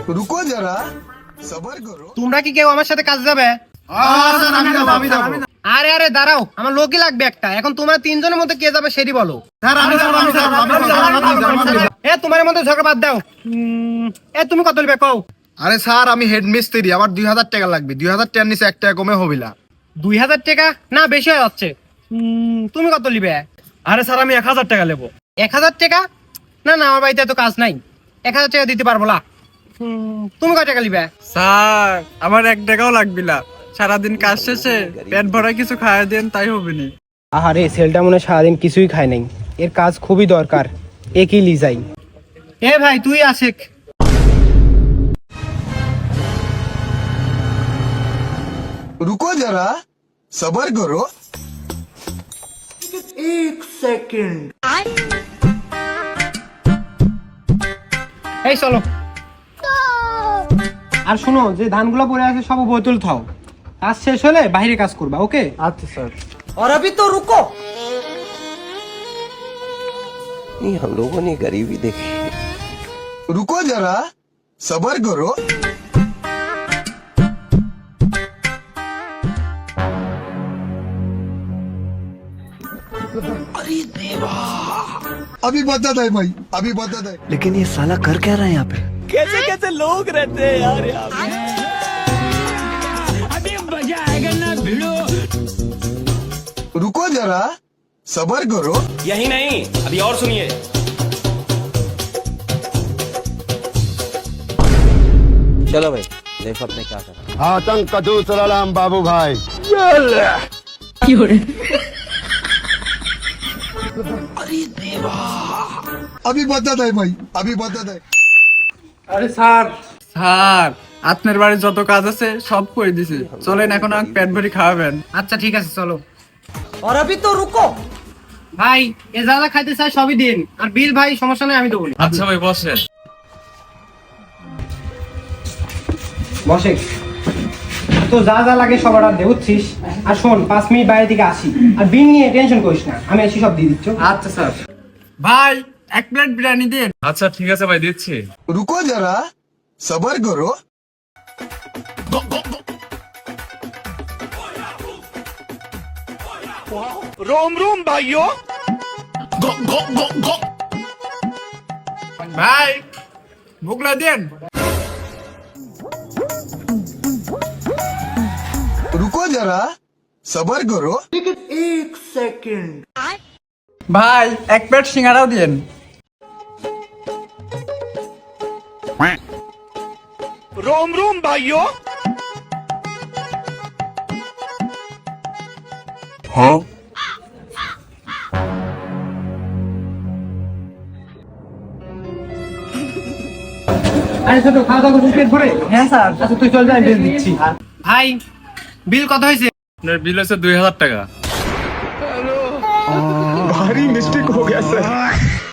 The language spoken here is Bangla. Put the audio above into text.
रुको जरा सबर करो। তোমরা কি কেউ আমার সাথে কাজ যাবে? আরে আরে দাঁড়াও, আমার লোকই লাগবে একটা। এখন তোমরা তিনজনের মধ্যে কে যাবে সেটি বলো। এ তোমার মধ্যে ঝগড়া বাদ দাও। এ তুমি কত নেবে কও? আরে স্যার আমি হেড মিস্ত্রি, আমার 2000 টাকা লাগবে। 2000 টাকার নিচে 1 টাকা কমে হবিলা। 2000 টাকা না, বেশি হয়ে যাচ্ছে। তুমি কত নিবে? আরে স্যার আমি 1000 টাকা নেবো। 1000 টাকা? না না, আমার বাড়িতে তো কাজ নাই, 1000 টাকা দিতে পারবো না। তুমি কত টাকা নিবে? স্যার আমার 1 টাকাও লাগবে না, সারাদিন কাজ শেষে পেট ভরা কিছু খাওয়া দেন তাই হবে নি। আহারে ছেলেটা মনে হয় সারাদিন কিছুই খায় নাই, এর কাজ খুবই দরকার, একই লিজাই। এ ভাই তুই আশেক। रुको जरा सबर करो। এই চলো। আর শোনো, যে ধানগুলো পড়ে আছে সব বোতল থাও, কাজ শেষ হলে বাইরে কাজ করবা, ওকে? আচ্ছা স্যার। और अभी तो रुको। नहीं हम लोगों ने गरीबी देखी। रुको जरा सबर करो। अरे देवा, अभी बता दे भाई, अभी बता दे। लेकिन ये साला कर क्या रहा है यहाँ पे? कैसे कैसे लोग रहते हैं यार यहाँ पे। रुको जरा सबर करो। यही नहीं, अभी और सुनिए। चलो भाई देखो अपने क्या कर रहा है। आतंक का दूसरा नाम बाबू भाई। अरे देवा, अभी बता दे भाई, अभी बता दे। আরে স্যার স্যার আপনার বাড়ির যত কাজ আছে সব করে দিছি, চলেন এখন আমাকে পেট ভরি খাওয়াবেন। আচ্ছা ঠিক আছে চলো। और अभी तो रुको। ভাই এ যা যা খাইতে চাই সবই দিন, আর বিল ভাই সমস্যা নেই আমি দেবো। আচ্ছা ভাই বসেন। বসে তো যা যা লাগে সব অর্ডার দে, বুঝছিস? আর শোন 5 মিনিট বাইরে থেকে আসি, আর বিল নিয়ে টেনশন করিস না, আমি এসে সব দিয়ে দিচ্ছি। আচ্ছা স্যার। ভাই 1 প্লেট বিরিয়ানি দিন। আচ্ছা ঠিক আছে ভাই দিচ্ছি। रुको जरा सबर करो। रोम रोम भाइयों। ভাই ভুগলা দেন। रुको जरा सबर करो। ভাই 1 প্লেট সিঙ্গাড়াও দেন। रोम रोम भाइयों। আরে ছোট খাওয়া দাওয়া করছিস পেট ভরে? হ্যাঁ স্যার। আচ্ছা তুই চল, যাই বিল দিচ্ছি। ভাই বিল কত হয়েছে? আপনার বিল হচ্ছে 2000 টাকা। भारी मिस्टेक हो गया सर।